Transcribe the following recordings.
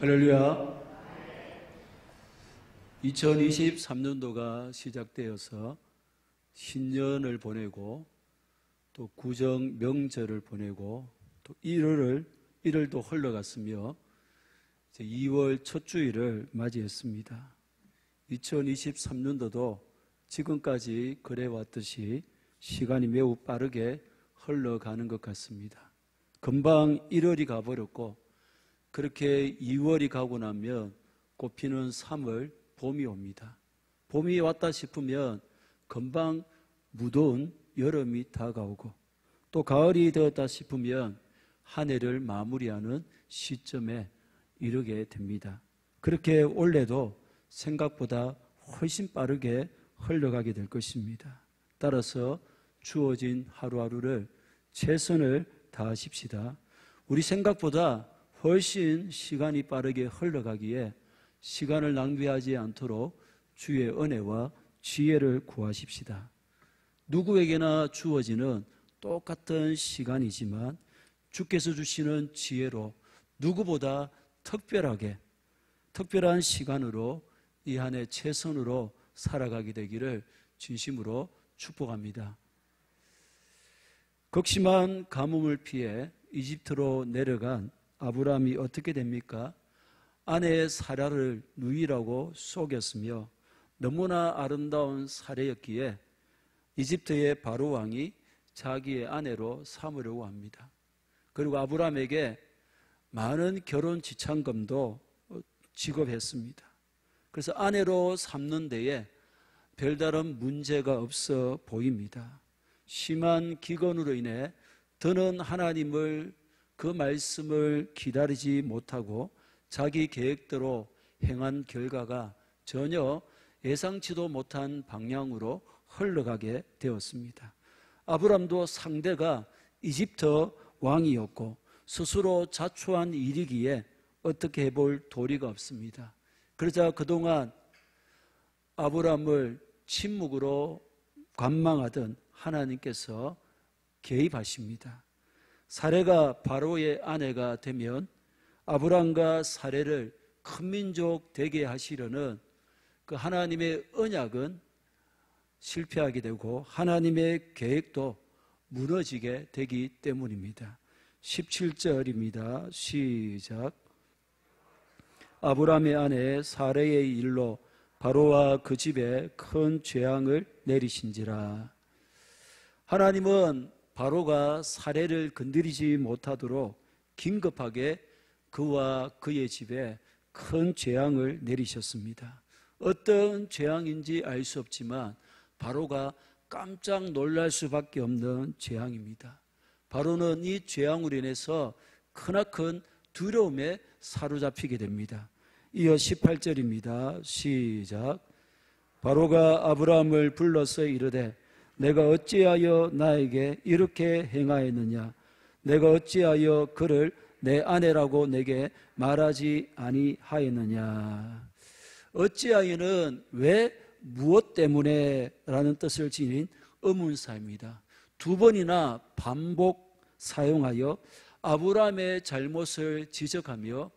할렐루야. 2023년도가 시작되어서 신년을 보내고 또 구정 명절을 보내고 또 1월도 흘러갔으며 이제 2월 첫 주일을 맞이했습니다. 2023년도도 지금까지 그래왔듯이 시간이 매우 빠르게 흘러가는 것 같습니다. 금방 1월이 가버렸고 그렇게 2월이 가고 나면 꽃피는 3월 봄이 옵니다. 봄이 왔다 싶으면 금방 무더운 여름이 다가오고 또 가을이 되었다 싶으면 한 해를 마무리하는 시점에 이르게 됩니다. 그렇게 올해도 생각보다 훨씬 빠르게 흘러가게 될 것입니다. 따라서 주어진 하루하루를 최선을 다하십시다. 우리 생각보다 훨씬 시간이 빠르게 흘러가기에 시간을 낭비하지 않도록 주의 은혜와 지혜를 구하십시다. 누구에게나 주어지는 똑같은 시간이지만 주께서 주시는 지혜로 누구보다 특별한 시간으로 이 한 해 최선으로 살아가게 되기를 진심으로 축복합니다. 극심한 가뭄을 피해 이집트로 내려간 아브라함이 어떻게 됩니까? 아내의 사라를 누이라고 속였으며 너무나 아름다운 사례였기에 이집트의 바로 왕이 자기의 아내로 삼으려고 합니다. 그리고 아브라함에게 많은 결혼 지참금도 지급했습니다. 그래서 아내로 삼는 데에 별다른 문제가 없어 보입니다. 심한 기근으로 인해 더는 하나님을 그 말씀을 기다리지 못하고 자기 계획대로 행한 결과가 전혀 예상치도 못한 방향으로 흘러가게 되었습니다. 아브람도 상대가 이집트 왕이었고 스스로 자초한 일이기에 어떻게 해볼 도리가 없습니다. 그러자 그동안 아브람을 침묵으로 관망하던 하나님께서 개입하십니다. 사레가 바로의 아내가 되면 아브람과 사레를 큰 민족 되게 하시려는 그 하나님의 언약은 실패하게 되고 하나님의 계획도 무너지게 되기 때문입니다. 17절입니다. 시작. 아브람의 아내 사레의 일로 바로와 그 집에 큰 재앙을 내리신지라. 하나님은 바로가 사레를 건드리지 못하도록 긴급하게 그와 그의 집에 큰 재앙을 내리셨습니다. 어떤 재앙인지 알 수 없지만 바로가 깜짝 놀랄 수밖에 없는 재앙입니다. 바로는 이 재앙으로 인해서 크나큰 두려움에 사로잡히게 됩니다. 이어 18절입니다. 시작. 바로가 아브라함을 불러서 이르되 내가 어찌하여 나에게 이렇게 행하였느냐? 내가 어찌하여 그를 내 아내라고 내게 말하지 아니하였느냐? 어찌하여는 왜 무엇 때문에 라는 뜻을 지닌 의문사입니다. 두 번이나 반복 사용하여 아브라함의 잘못을 지적하며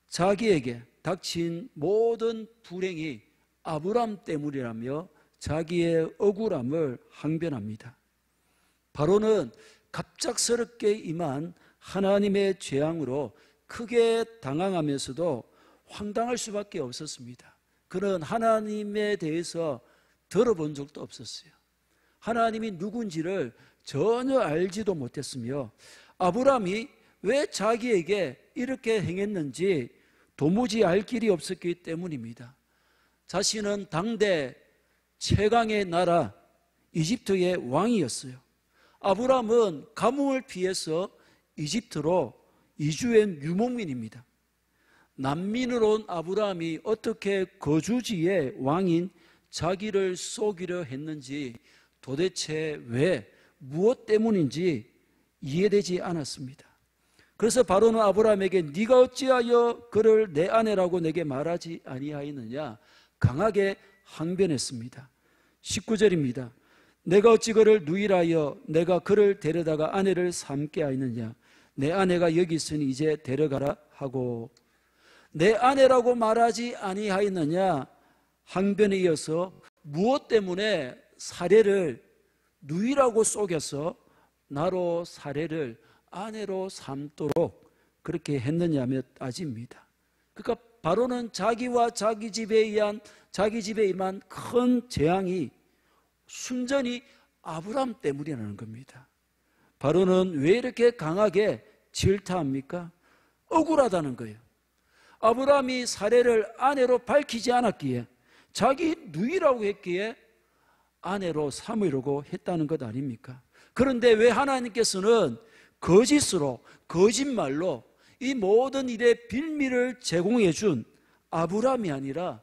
자기에게 닥친 모든 불행이 아브라함 때문이라며 자기의 억울함을 항변합니다. 바로는 갑작스럽게 임한 하나님의 재앙으로 크게 당황하면서도 황당할 수밖에 없었습니다. 그는 하나님에 대해서 들어본 적도 없었어요. 하나님이 누군지를 전혀 알지도 못했으며 아브라함이 왜 자기에게 이렇게 행했는지 도무지 알 길이 없었기 때문입니다. 자신은 당대 최강의 나라 이집트의 왕이었어요. 아브라함은 가뭄을 피해서 이집트로 이주한 유목민입니다. 난민으로 온 아브라함이 어떻게 거주지의 왕인 자기를 속이려 했는지 도대체 왜 무엇 때문인지 이해되지 않았습니다. 그래서 바로는 아브라함에게 네가 어찌하여 그를 내 아내라고 내게 말하지 아니하였느냐 강하게 항변했습니다. 19절입니다. 내가 어찌 그를 누이라여 내가 그를 데려다가 아내를 삼게 하였느냐? 내 아내가 여기 있으니 이제 데려가라 하고 내 아내라고 말하지 아니하였느냐? 항변에 이어서 무엇 때문에 사례를 누이라고 속여서 나로 사례를 아내로 삼도록 그렇게 했느냐며 따집니다. 그러니까 바로는 자기와 자기 집에 임한 큰 재앙이 순전히 아브람 때문이라는 겁니다. 바로는 왜 이렇게 강하게 질타합니까? 억울하다는 거예요. 아브람이 사례를 아내로 밝히지 않았기에, 자기 누이라고 했기에 아내로 삼으려고 했다는 것 아닙니까? 그런데 왜 하나님께서는 거짓으로, 거짓말로 이 모든 일의 빌미를 제공해 준 아브람이 아니라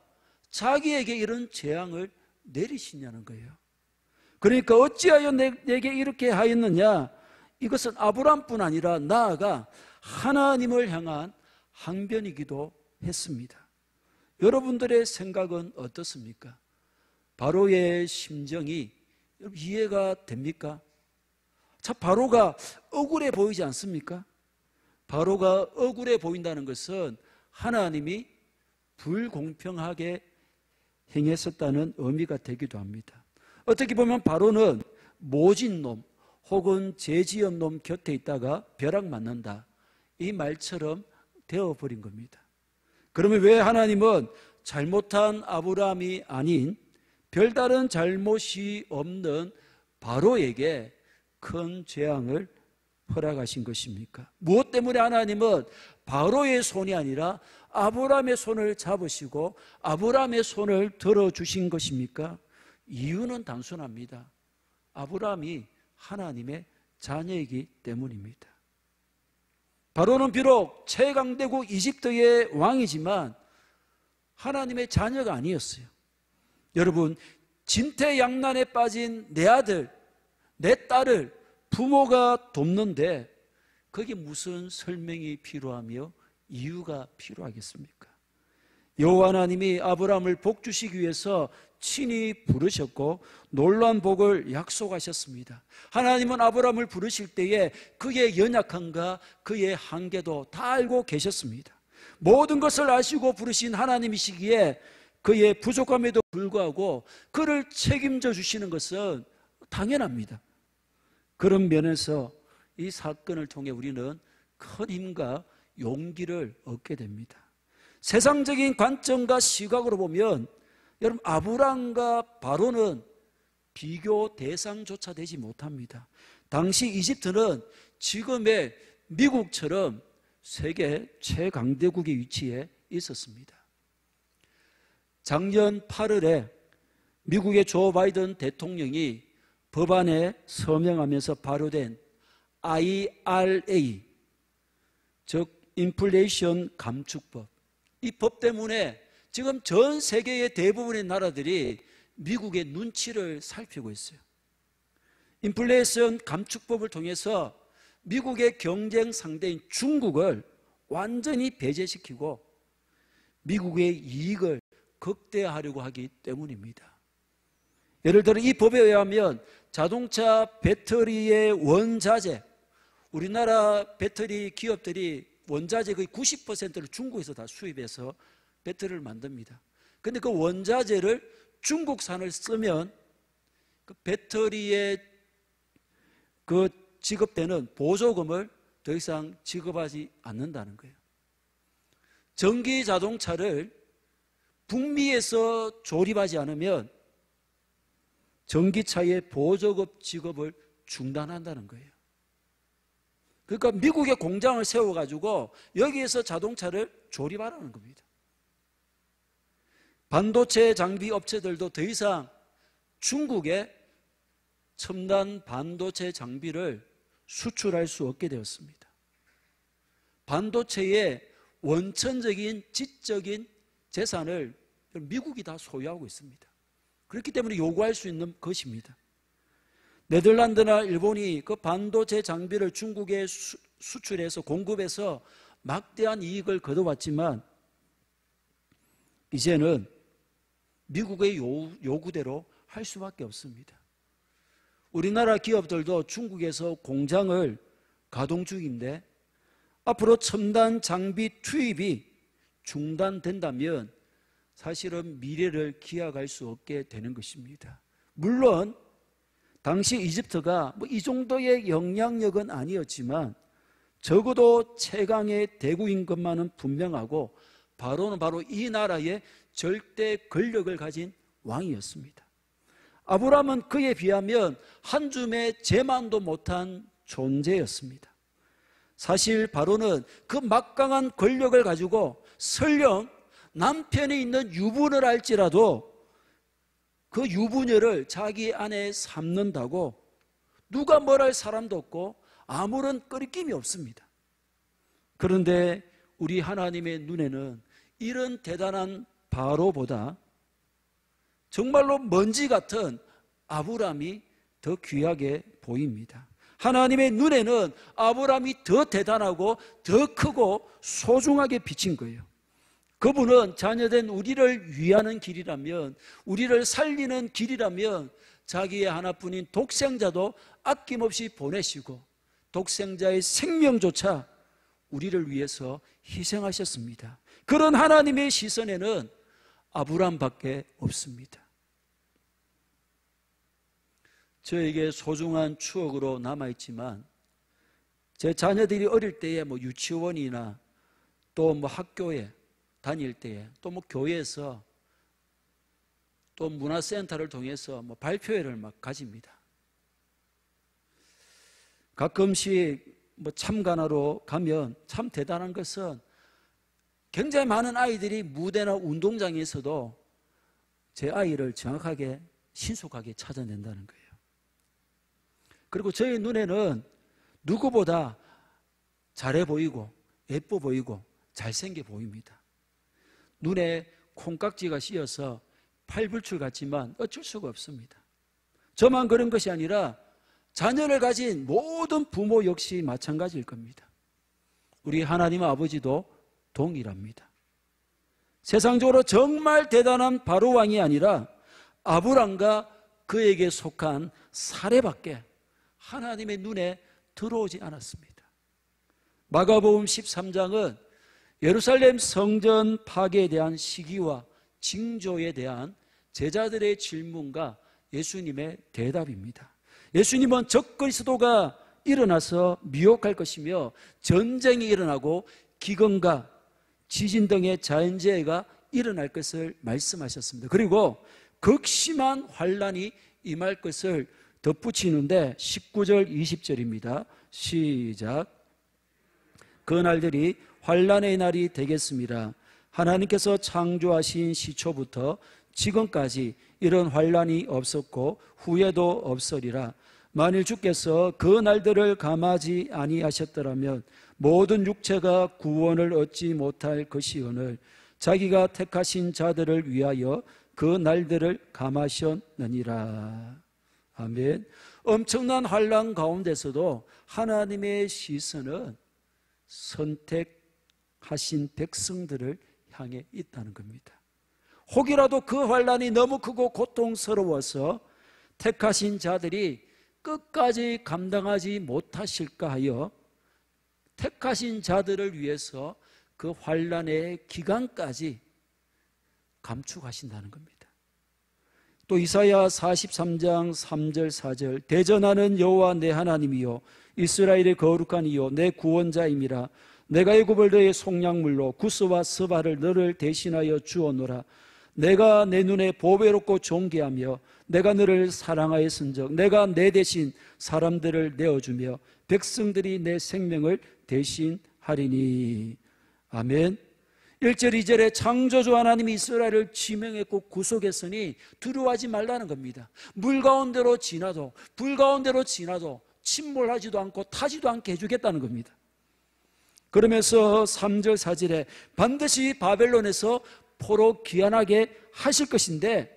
자기에게 이런 재앙을 내리시냐는 거예요. 그러니까 어찌하여 내게 이렇게 하였느냐? 이것은 아브람뿐 아니라 나아가 하나님을 향한 항변이기도 했습니다. 여러분들의 생각은 어떻습니까? 바로의 심정이 이해가 됩니까? 자, 바로가 억울해 보이지 않습니까? 바로가 억울해 보인다는 것은 하나님이 불공평하게 행했었다는 의미가 되기도 합니다. 어떻게 보면 바로는 모진 놈 혹은 죄지은 놈 곁에 있다가 벼락 맞는다, 이 말처럼 되어버린 겁니다. 그러면 왜 하나님은 잘못한 아브람이 아닌 별다른 잘못이 없는 바로에게 큰 재앙을 허락하신 것입니까? 무엇 때문에 하나님은 바로의 손이 아니라 아브람의 손을 잡으시고 아브람의 손을 들어주신 것입니까? 이유는 단순합니다. 아브람이 하나님의 자녀이기 때문입니다. 바로는 비록 최강대국 이집트의 왕이지만 하나님의 자녀가 아니었어요. 여러분, 진퇴양난에 빠진 내 아들, 내 딸을 부모가 돕는데 거기에 무슨 설명이 필요하며 이유가 필요하겠습니까? 여호와 하나님이 아브라함을 복 주시기 위해서 친히 부르셨고 놀라운 복을 약속하셨습니다. 하나님은 아브라함을 부르실 때에 그의 연약함과 그의 한계도 다 알고 계셨습니다. 모든 것을 아시고 부르신 하나님이시기에 그의 부족함에도 불구하고 그를 책임져 주시는 것은 당연합니다. 그런 면에서 이 사건을 통해 우리는 큰 힘과 용기를 얻게 됩니다. 세상적인 관점과 시각으로 보면 여러분, 아브람과 바로는 비교 대상조차 되지 못합니다. 당시 이집트는 지금의 미국처럼 세계 최강대국의 위치에 있었습니다. 작년 8월에 미국의 조 바이든 대통령이 법안에 서명하면서 발효된 IRA, 즉 인플레이션 감축법, 이 법 때문에 지금 전 세계의 대부분의 나라들이 미국의 눈치를 살피고 있어요. 인플레이션 감축법을 통해서 미국의 경쟁 상대인 중국을 완전히 배제시키고 미국의 이익을 극대화하려고 하기 때문입니다. 예를 들어 이 법에 의하면 자동차 배터리의 원자재, 우리나라 배터리 기업들이 원자재 거의 90%를 중국에서 다 수입해서 배터리를 만듭니다. 그런데 그 원자재를 중국산을 쓰면 그 배터리에 그 지급되는 보조금을 더 이상 지급하지 않는다는 거예요. 전기 자동차를 북미에서 조립하지 않으면 전기차의 보조금 지급을 중단한다는 거예요. 그러니까 미국에 공장을 세워가지고 여기에서 자동차를 조립하라는 겁니다. 반도체 장비 업체들도 더 이상 중국에 첨단 반도체 장비를 수출할 수 없게 되었습니다. 반도체의 원천적인 지적인 재산을 미국이 다 소유하고 있습니다. 그렇기 때문에 요구할 수 있는 것입니다. 네덜란드나 일본이 그 반도체 장비를 중국에 수출해서 공급해서 막대한 이익을 거둬왔지만 이제는 미국의 요구대로 할 수밖에 없습니다. 우리나라 기업들도 중국에서 공장을 가동 중인데 앞으로 첨단 장비 투입이 중단된다면 사실은 미래를 기약할 수 없게 되는 것입니다. 물론 당시 이집트가 이 정도의 영향력은 아니었지만 적어도 최강의 대국인 것만은 분명하고 바로는 바로 이 나라의 절대 권력을 가진 왕이었습니다. 아브라함은 그에 비하면 한 줌의 재만도 못한 존재였습니다. 사실 바로는 그 막강한 권력을 가지고 설령 남편이 있는 유부녀를 알지라도 그 유부녀를 자기 아내에 삼는다고 누가 뭘 할 사람도 없고 아무런 끄리낌이 없습니다. 그런데 우리 하나님의 눈에는 이런 대단한 바로보다 정말로 먼지 같은 아브라함이 더 귀하게 보입니다. 하나님의 눈에는 아브라함이 더 대단하고 더 크고 소중하게 비친 거예요. 그분은 자녀된 우리를 위하는 길이라면, 우리를 살리는 길이라면 자기의 하나뿐인 독생자도 아낌없이 보내시고 독생자의 생명조차 우리를 위해서 희생하셨습니다. 그런 하나님의 시선에는 아브라함밖에 없습니다. 저에게 소중한 추억으로 남아있지만 제 자녀들이 어릴 때에 유치원이나 또 학교에 다닐 때에 또 교회에서 또 문화센터를 통해서 발표회를 가집니다. 가끔씩 참관하러 가면 참 대단한 것은 굉장히 많은 아이들이 무대나 운동장에서도 제 아이를 정확하게 신속하게 찾아낸다는 거예요. 그리고 저희 눈에는 누구보다 잘해 보이고 예뻐 보이고 잘생겨 보입니다. 눈에 콩깍지가 씌어서 팔불출 같지만 어쩔 수가 없습니다. 저만 그런 것이 아니라 자녀를 가진 모든 부모 역시 마찬가지일 겁니다. 우리 하나님 아버지도 동일합니다. 세상적으로 정말 대단한 바로왕이 아니라 아브람과 그에게 속한 사례밖에 하나님의 눈에 들어오지 않았습니다. 마가복음 13장은 예루살렘 성전 파괴에 대한 시기와 징조에 대한 제자들의 질문과 예수님의 대답입니다. 예수님은 적그리스도가 일어나서 미혹할 것이며 전쟁이 일어나고 기근과 지진 등의 자연재해가 일어날 것을 말씀하셨습니다. 그리고 극심한 환란이 임할 것을 덧붙이는데 19절 20절입니다. 시작. 그 날들이 환란의 날이 되겠습니다. 하나님께서 창조하신 시초부터 지금까지 이런 환란이 없었고 후에도 없으리라. 만일 주께서 그 날들을 감하지 아니하셨더라면 모든 육체가 구원을 얻지 못할 것이오늘 자기가 택하신 자들을 위하여 그 날들을 감하셨느니라. 아멘. 엄청난 환란 가운데서도 하나님의 시선은 선택하신 백성들을 향해 있다는 겁니다. 혹이라도 그 환란이 너무 크고 고통스러워서 택하신 자들이 끝까지 감당하지 못하실까 하여 택하신 자들을 위해서 그 환란의 기간까지 감축하신다는 겁니다. 또 이사야 43장 3절 4절 대전하는 여호와 내 하나님이요 이스라엘의 거룩한 이요 내 구원자임이라. 내가 애굽을 너의 속량물로 구스와 스바를 너를 대신하여 주었노라. 내가 내 눈에 보배롭고 존귀하며 내가 너를 사랑하였은즉 내가 내 대신 사람들을 내어주며 백성들이 내 생명을 대신하리니. 아멘. 1절 2절에 창조주 하나님이 이스라엘을 지명했고 구속했으니 두려워하지 말라는 겁니다. 물 가운데로 지나도 불 가운데로 지나도 침몰하지도 않고 타지도 않게 해주겠다는 겁니다. 그러면서 3절 4절에 반드시 바벨론에서 포로 귀환하게 하실 것인데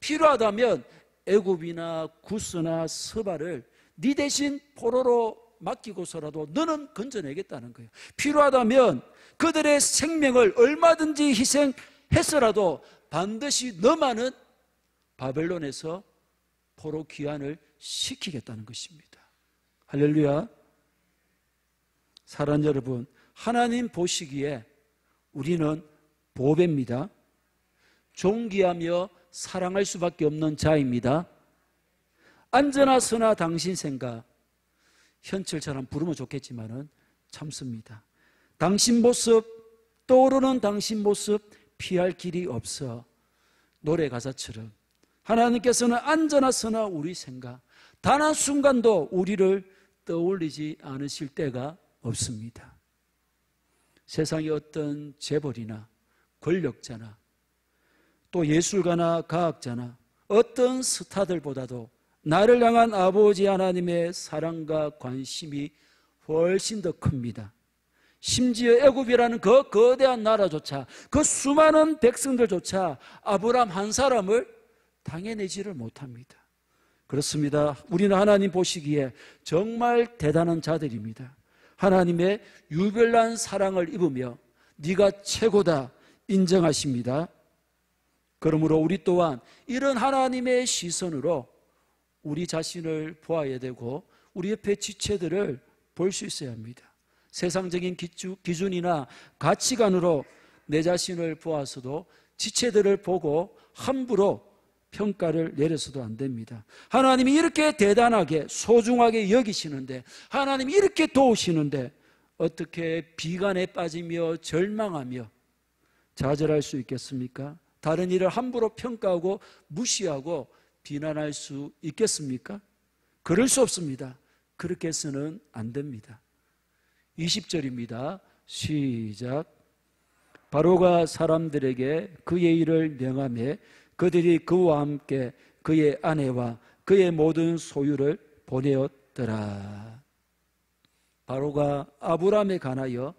필요하다면 애굽이나 구스나 스바를 네 대신 포로로 맡기고서라도 너는 건져내겠다는 거예요. 필요하다면 그들의 생명을 얼마든지 희생해서라도 반드시 너만은 바벨론에서 포로 귀환을 시키겠다는 것입니다. 할렐루야. 사랑하는 여러분, 하나님 보시기에 우리는 보배입니다. 존귀하며 사랑할 수밖에 없는 자입니다. 안전하서나 당신 생각, 현철처럼 부르면 좋겠지만은 참습니다. 당신 모습, 떠오르는 당신 모습 피할 길이 없어. 노래 가사처럼 하나님께서는 안전하서나 우리 생각, 단 한순간도 우리를 떠올리지 않으실 때가 없습니다. 세상의 어떤 재벌이나 권력자나 또 예술가나 과학자나 어떤 스타들보다도 나를 향한 아버지 하나님의 사랑과 관심이 훨씬 더 큽니다. 심지어 애굽이라는 그 거대한 나라조차, 그 수많은 백성들조차 아브라함 한 사람을 당해내지를 못합니다. 그렇습니다. 우리는 하나님 보시기에 정말 대단한 자들입니다. 하나님의 유별난 사랑을 입으며 네가 최고다 인정하십니다. 그러므로 우리 또한 이런 하나님의 시선으로 우리 자신을 보아야 되고 우리 옆에 지체들을 볼 수 있어야 합니다. 세상적인 기준이나 가치관으로 내 자신을 보아서도 지체들을 보고 함부로 평가를 내려서도 안 됩니다. 하나님이 이렇게 대단하게 소중하게 여기시는데, 하나님이 이렇게 도우시는데 어떻게 비관에 빠지며 절망하며 좌절할 수 있겠습니까? 다른 일을 함부로 평가하고 무시하고 비난할 수 있겠습니까? 그럴 수 없습니다. 그렇게 해서는 안 됩니다. 20절입니다. 시작. 바로가 사람들에게 그의 일을 명하며 그들이 그와 함께 그의 아내와 그의 모든 소유를 보내었더라. 바로가 아브라함에 관하여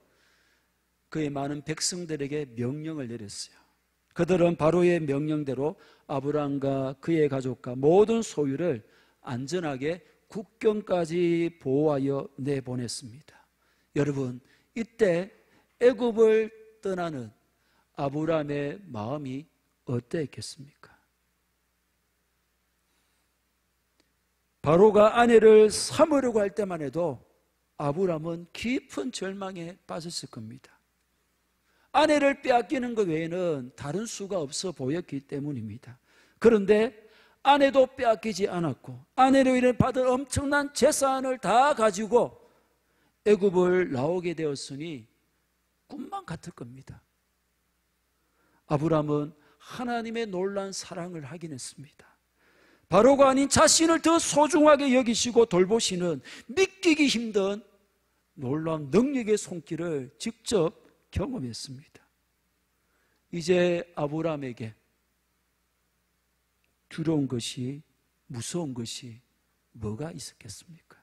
그의 많은 백성들에게 명령을 내렸어요. 그들은 바로의 명령대로 아브라함과 그의 가족과 모든 소유를 안전하게 국경까지 보호하여 내보냈습니다. 여러분, 이때 애굽을 떠나는 아브라함의 마음이 어땠겠습니까? 바로가 아내를 삼으려고 할 때만 해도 아브라함은 깊은 절망에 빠졌을 겁니다. 아내를 빼앗기는 것 외에는 다른 수가 없어 보였기 때문입니다. 그런데 아내도 빼앗기지 않았고 아내로 인해 받은 엄청난 재산을 다 가지고 애굽을 나오게 되었으니 꿈만 같을 겁니다. 아브라함은 하나님의 놀라운 사랑을 확인했습니다. 바로가 아닌 자신을 더 소중하게 여기시고 돌보시는 믿기기 힘든 놀라운 능력의 손길을 직접 경험했습니다. 이제 아브라함에게 두려운 것이, 무서운 것이 뭐가 있었겠습니까?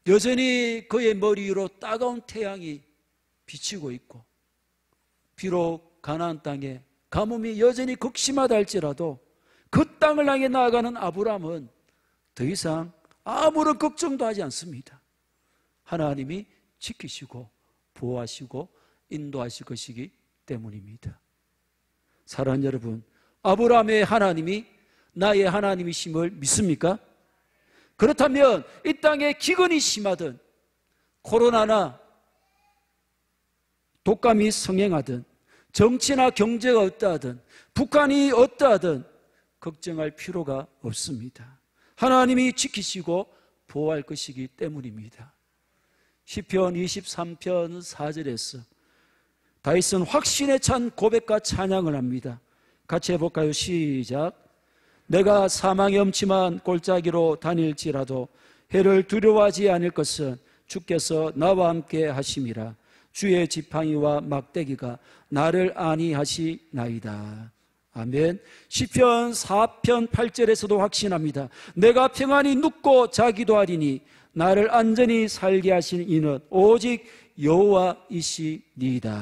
여전히 그의 머리 위로 따가운 태양이 비치고 있고, 비록 가나안 땅에 가뭄이 여전히 극심하다 할지라도 그 땅을 향해 나아가는 아브라함은 더 이상 아무런 걱정도 하지 않습니다. 하나님이 지키시고 보호하시고 인도하실 것이기 때문입니다. 사랑하는 여러분, 아브라함의 하나님이 나의 하나님이심을 믿습니까? 그렇다면 이 땅에 기근이 심하든 코로나나 독감이 성행하든 정치나 경제가 어떠하든 북한이 어떠하든 걱정할 필요가 없습니다. 하나님이 지키시고 보호할 것이기 때문입니다. 시편 23편 4절에서 다윗은 확신에 찬 고백과 찬양을 합니다. 같이 해볼까요? 시작. 내가 사망의 엄침한 골짜기로 다닐지라도 해를 두려워하지 않을 것은 주께서 나와 함께 하심이라. 주의 지팡이와 막대기가 나를 안위하시나이다. 아멘. 시편 4편 8절에서도 확신합니다. 내가 평안히 눕고 자기도 하리니 나를 안전히 살게 하신 이는 오직 여호와이시니이다.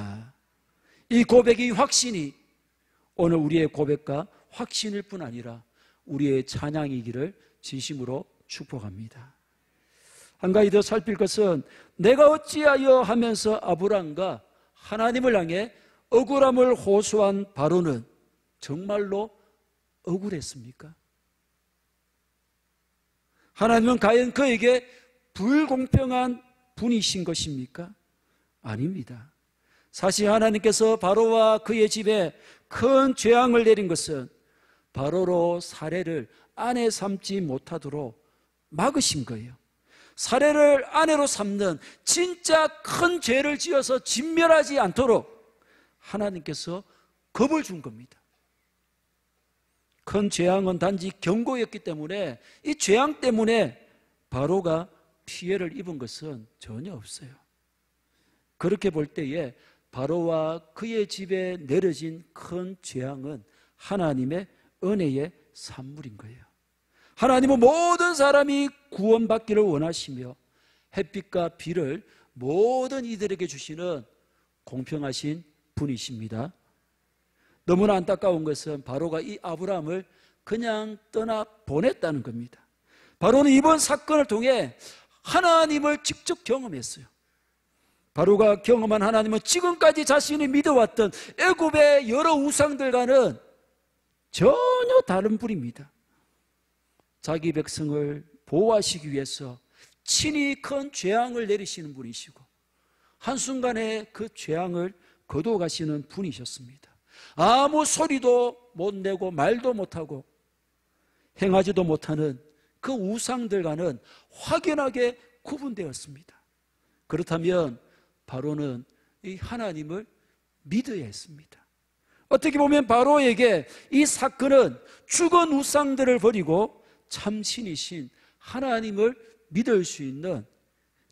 이 고백이, 확신이 오늘 우리의 고백과 확신일 뿐 아니라 우리의 찬양이기를 진심으로 축복합니다. 한 가지 더 살필 것은 내가 어찌하여 하면서 아브라함과 하나님을 향해 억울함을 호소한 바로는 정말로 억울했습니까? 하나님은 과연 그에게 불공평한 분이신 것입니까? 아닙니다. 사실 하나님께서 바로와 그의 집에 큰 재앙을 내린 것은 바로로 사례를 아내 삼지 못하도록 막으신 거예요. 사례를 아내로 삼는 진짜 큰 죄를 지어서 진멸하지 않도록 하나님께서 겁을 준 겁니다. 큰 재앙은 단지 경고였기 때문에 이 재앙 때문에 바로가 피해를 입은 것은 전혀 없어요. 그렇게 볼 때에 바로와 그의 집에 내려진 큰 재앙은 하나님의 은혜의 산물인 거예요. 하나님은 모든 사람이 구원받기를 원하시며 햇빛과 비를 모든 이들에게 주시는 공평하신 분이십니다. 너무나 안타까운 것은 바로가 이 아브라함을 그냥 떠나 보냈다는 겁니다. 바로는 이번 사건을 통해 하나님을 직접 경험했어요. 바로가 경험한 하나님은 지금까지 자신이 믿어왔던 애굽의 여러 우상들과는 전혀 다른 분입니다. 자기 백성을 보호하시기 위해서 친히 큰 재앙을 내리시는 분이시고 한순간에 그 재앙을 거둬가시는 분이셨습니다. 아무 소리도 못 내고 말도 못하고 행하지도 못하는 그 우상들과는 확연하게 구분되었습니다. 그렇다면 바로는 이 하나님을 믿어야 했습니다. 어떻게 보면 바로에게 이 사건은 죽은 우상들을 버리고 참신이신 하나님을 믿을 수 있는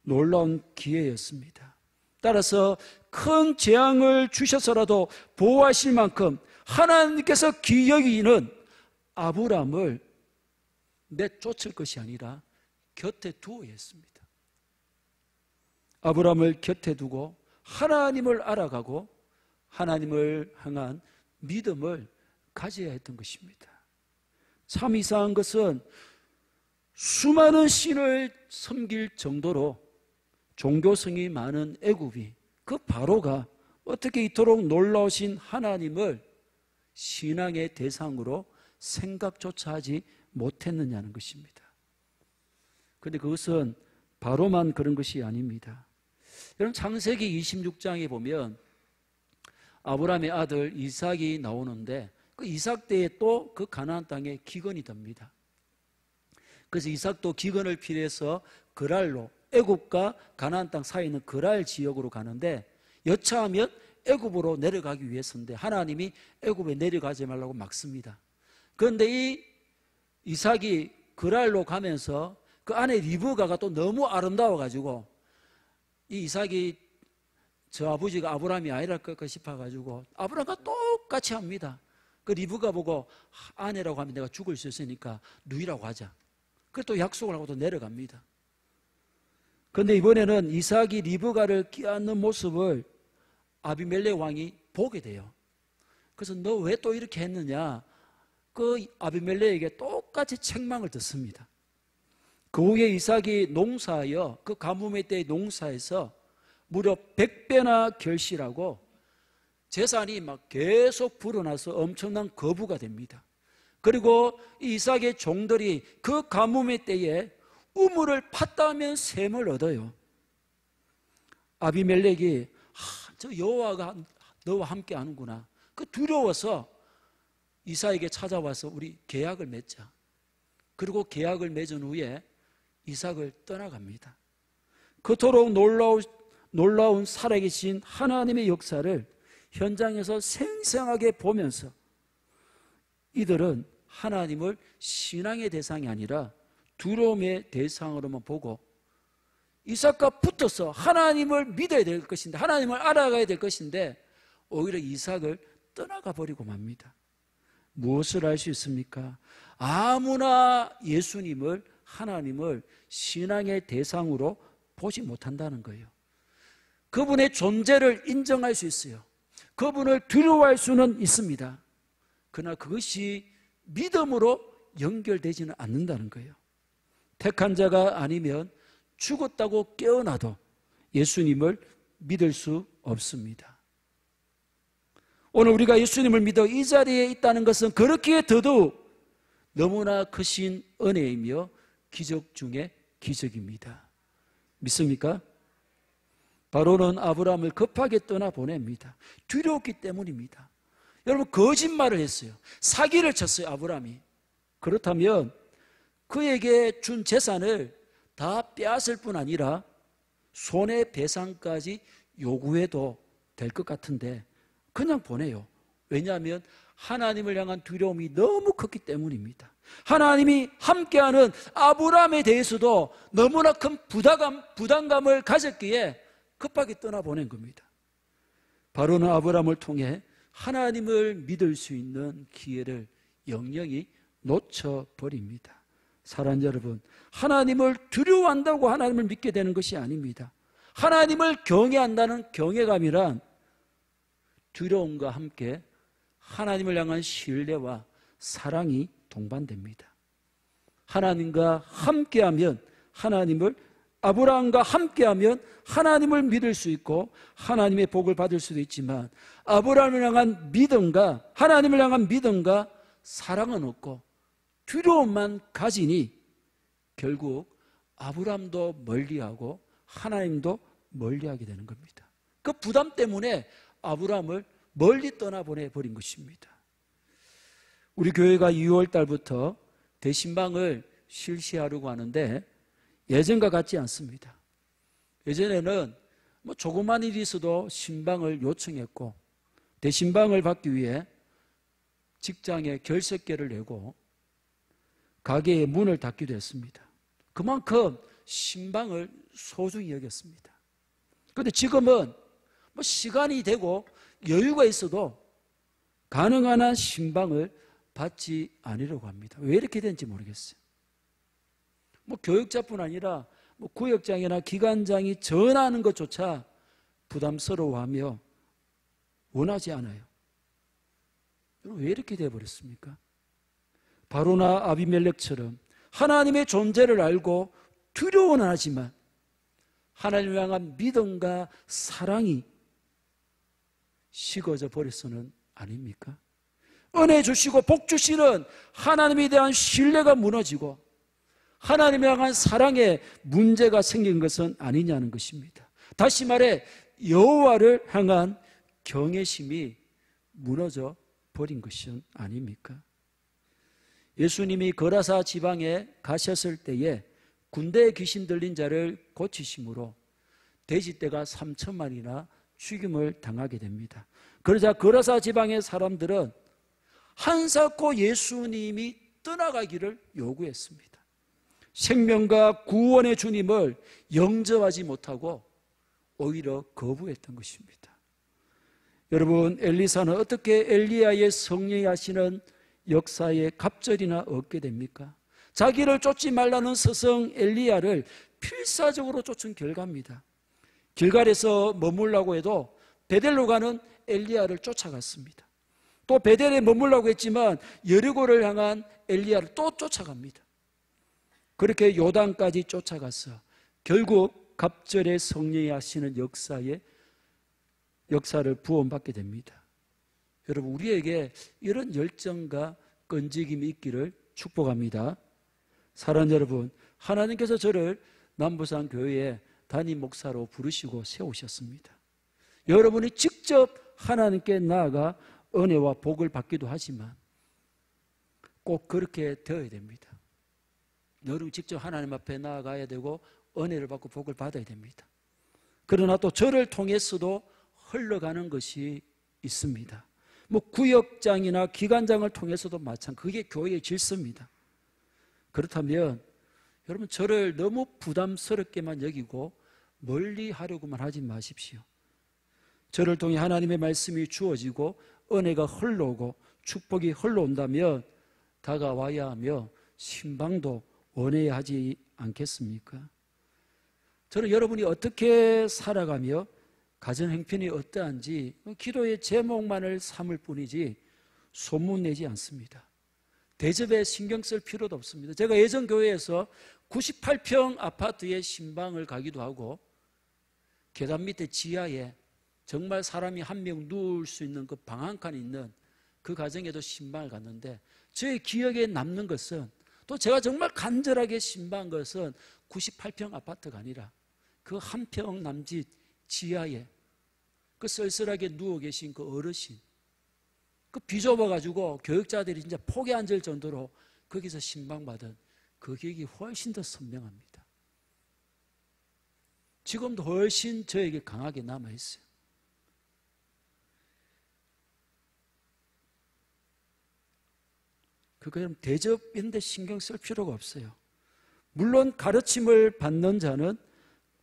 놀라운 기회였습니다. 따라서 큰 재앙을 주셔서라도 보호하실 만큼 하나님께서 귀히 여기는 아브라함을 내쫓을 것이 아니라 곁에 두어야 했습니다. 아브라함을 곁에 두고 하나님을 알아가고 하나님을 향한 믿음을 가져야 했던 것입니다. 참 이상한 것은 수많은 신을 섬길 정도로 종교성이 많은 애굽이 그 바로가 어떻게 이토록 놀라우신 하나님을 신앙의 대상으로 생각조차 하지 못했느냐는 것입니다. 그런데 그것은 바로만 그런 것이 아닙니다. 여러분 창세기 26장에 보면 아브라함의 아들 이삭이 나오는데 그 이삭 때에 또 그 가나안 땅에 기근이 듭니다. 그래서 이삭도 기근을 피해서 그랄로 애굽과 가나안 땅 사이에 있는 그랄 지역으로 가는데 여차하면 애굽으로 내려가기 위해서인데 하나님이 애굽에 내려가지 말라고 막습니다. 그런데 이 이삭이 그랄로 가면서 그 안에 리브가가 또 너무 아름다워가지고 이 이삭이 저 아버지가 아브라함이 아니랄까 싶어가지고 아브라함과 똑같이 합니다. 그 리브가 보고 아내라고 하면 내가 죽을 수 있으니까 누이라고 하자. 그래 또 약속을 하고 또 내려갑니다. 그런데 이번에는 이삭이 리브가를 끼안는 모습을 아비멜렉 왕이 보게 돼요. 그래서 너 왜 또 이렇게 했느냐? 그 아비멜렉에게 똑같이 책망을 듣습니다. 그 후에 이삭이 농사하여 그 가뭄의 때의 농사에서 무려 100배나 결실하고 재산이 막 계속 불어나서 엄청난 거부가 됩니다. 그리고 이 이삭의 종들이 그 가뭄의 때에 우물을 팠다 하면 샘을 얻어요. 아비멜렉이 저 여호와가 너와 함께 하는구나. 그 두려워서 이삭에게 찾아와서 우리 계약을 맺자. 그리고 계약을 맺은 후에 이삭을 떠나갑니다. 그토록 놀라운 살아계신 하나님의 역사를 현장에서 생생하게 보면서 이들은 하나님을 신앙의 대상이 아니라 두려움의 대상으로만 보고 이삭과 붙어서 하나님을 믿어야 될 것인데 하나님을 알아가야 될 것인데 오히려 이삭을 떠나가 버리고 맙니다. 무엇을 알 수 있습니까? 아무나 예수님을 하나님을 신앙의 대상으로 보지 못한다는 거예요. 그분의 존재를 인정할 수 있어요. 그분을 두려워할 수는 있습니다. 그러나 그것이 믿음으로 연결되지는 않는다는 거예요. 택한 자가 아니면 죽었다고 깨어나도 예수님을 믿을 수 없습니다. 오늘 우리가 예수님을 믿어 이 자리에 있다는 것은 그렇기에 더더욱 너무나 크신 은혜이며 기적 중에 기적입니다. 믿습니까? 바로는 아브라함을 급하게 떠나보냅니다. 두려웠기 때문입니다. 여러분, 거짓말을 했어요. 사기를 쳤어요, 아브라함이. 그렇다면 그에게 준 재산을 다 빼앗을 뿐 아니라 손해배상까지 요구해도 될 것 같은데 그냥 보내요. 왜냐하면 하나님을 향한 두려움이 너무 컸기 때문입니다. 하나님이 함께하는 아브라함에 대해서도 너무나 큰 부담감을 가졌기에 급하게 떠나보낸 겁니다. 바로는 아브라함을 통해 하나님을 믿을 수 있는 기회를 영영히 놓쳐버립니다. 사랑하는 여러분, 하나님을 두려워한다고 하나님을 믿게 되는 것이 아닙니다. 하나님을 경외한다는 경외감이란 두려움과 함께 하나님을 향한 신뢰와 사랑이 동반됩니다. 하나님과 함께하면 아브라함과 함께하면 하나님을 믿을 수 있고 하나님의 복을 받을 수도 있지만 아브라함을 향한 믿음과 하나님을 향한 믿음과 사랑은 없고 두려움만 가지니 결국 아브라함도 멀리하고 하나님도 멀리하게 되는 겁니다. 그 부담 때문에 아브라함을 멀리 떠나보내버린 것입니다. 우리 교회가 6월 달부터 대신방을 실시하려고 하는데 예전과 같지 않습니다. 예전에는 조그만 일이 있어도 신방을 요청했고 대신방을 받기 위해 직장에 결석계를 내고 가게의 문을 닫기도 했습니다. 그만큼 신방을 소중히 여겼습니다. 그런데 지금은 시간이 되고 여유가 있어도 가능한 한 신방을 받지 않으려고 합니다. 왜 이렇게 된지 모르겠어요. 교역자뿐 아니라 구역장이나 기관장이 전화하는 것조차 부담스러워하며 원하지 않아요. 왜 이렇게 되어버렸습니까? 바로나 아비멜렉처럼 하나님의 존재를 알고 두려워는 하지만 하나님을 향한 믿음과 사랑이 식어져 버려서는 아닙니까? 은혜 주시고 복 주시는 하나님에 대한 신뢰가 무너지고 하나님을 향한 사랑에 문제가 생긴 것은 아니냐는 것입니다. 다시 말해 여호와를 향한 경외심이 무너져 버린 것은 아닙니까? 예수님이 거라사 지방에 가셨을 때에 군대에 귀신 들린 자를 고치심으로 돼지떼가 3천마리나 죽임을 당하게 됩니다. 그러자 거라사 지방의 사람들은 한사코 예수님이 떠나가기를 요구했습니다. 생명과 구원의 주님을 영접하지 못하고 오히려 거부했던 것입니다. 여러분, 엘리사는 어떻게 엘리야의 성령이 하시는 역사에 갑절이나 얻게 됩니까? 자기를 쫓지 말라는 스승 엘리야를 필사적으로 쫓은 결과입니다. 길갈에서 머물라고 해도 베델로 가는 엘리야를 쫓아갔습니다. 또 베델에 머물라고 했지만 여리고를 향한 엘리야를 또 쫓아갑니다. 그렇게 요단까지 쫓아가서 결국 갑절의 성령이 하시는 역사를 부원받게 됩니다. 여러분, 우리에게 이런 열정과 끈질김이 있기를 축복합니다. 사랑하는 여러분, 하나님께서 저를 남부산 교회에 담임 목사로 부르시고 세우셨습니다. 여러분이 직접 하나님께 나아가 은혜와 복을 받기도 하지만 꼭 그렇게 되어야 됩니다. 여러분 직접 하나님 앞에 나아가야 되고 은혜를 받고 복을 받아야 됩니다. 그러나 또 저를 통해서도 흘러가는 것이 있습니다. 구역장이나 기관장을 통해서도 마찬가지. 그게 교회의 질서입니다. 그렇다면 여러분 저를 너무 부담스럽게만 여기고 멀리 하려고만 하지 마십시오. 저를 통해 하나님의 말씀이 주어지고 은혜가 흘러오고 축복이 흘러온다면 다가와야 하며 신방도 원해야 하지 않겠습니까? 저는 여러분이 어떻게 살아가며 가정 형편이 어떠한지 기도의 제목만을 삼을 뿐이지 소문내지 않습니다. 대접에 신경 쓸 필요도 없습니다. 제가 예전 교회에서 98평 아파트에 신방을 가기도 하고 계단 밑에 지하에 정말 사람이 한 명 누울 수 있는 그 방 한 칸이 있는 그 가정에도 신방을 갔는데 저의 기억에 남는 것은 또 제가 정말 간절하게 신방한 것은 98평 아파트가 아니라 그 한 평 남짓 지하에 그 쓸쓸하게 누워 계신 그 어르신, 그 비좁아가지고 교육자들이 진짜 폭에 앉을 정도로 거기서 신방받은 그 기억이 훨씬 더 선명합니다. 지금도 훨씬 저에게 강하게 남아있어요. 그거는 대접인데 신경 쓸 필요가 없어요. 물론 가르침을 받는 자는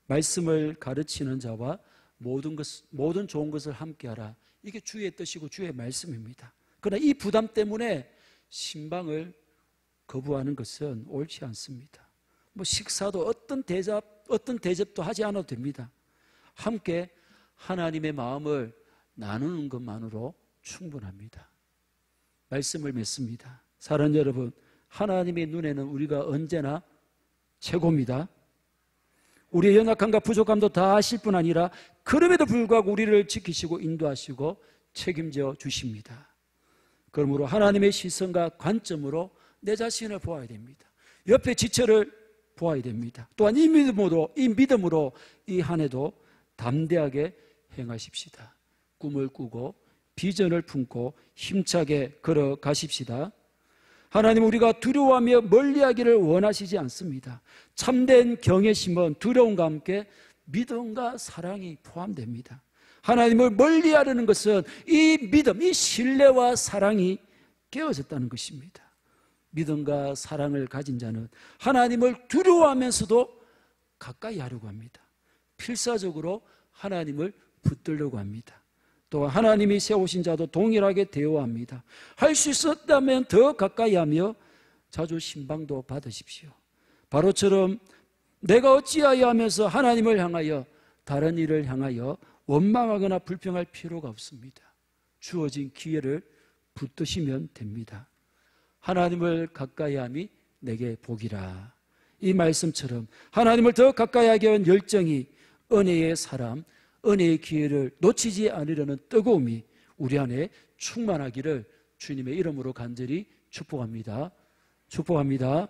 말씀을 가르치는 자와 모든 좋은 것을 함께하라. 이게 주의 뜻이고 주의 말씀입니다. 그러나 이 부담 때문에 신방을 거부하는 것은 옳지 않습니다. 뭐 식사도 어떤 대접도 하지 않아도 됩니다. 함께 하나님의 마음을 나누는 것만으로 충분합니다. 말씀을 맺습니다. 사랑하는 여러분, 하나님의 눈에는 우리가 언제나 최고입니다. 우리의 연약함과 부족함도 다 아실 뿐 아니라 그럼에도 불구하고 우리를 지키시고 인도하시고 책임져 주십니다. 그러므로 하나님의 시선과 관점으로 내 자신을 보아야 됩니다. 옆에 지체를 보아야 됩니다. 또한 이 믿음으로 이 한 해도 담대하게 행하십시다. 꿈을 꾸고 비전을 품고 힘차게 걸어가십시다. 하나님, 우리가 두려워하며 멀리하기를 원하시지 않습니다. 참된 경외심은 두려움과 함께 믿음과 사랑이 포함됩니다. 하나님을 멀리하려는 것은 이 믿음, 이 신뢰와 사랑이 깨어졌다는 것입니다. 믿음과 사랑을 가진 자는 하나님을 두려워하면서도 가까이 하려고 합니다. 필사적으로 하나님을 붙들려고 합니다. 또 하나님이 세우신 자도 동일하게 대우합니다. 할 수 있었다면 더 가까이 하며 자주 신방도 받으십시오. 바로처럼 내가 어찌하여 하면서 하나님을 향하여 다른 일을 향하여 원망하거나 불평할 필요가 없습니다. 주어진 기회를 붙드시면 됩니다. 하나님을 가까이 함이 내게 복이라. 이 말씀처럼 하나님을 더 가까이 하기 위한 열정이, 은혜의 사람, 은혜의 기회를 놓치지 않으려는 뜨거움이 우리 안에 충만하기를 주님의 이름으로 간절히 축복합니다. 축복합니다.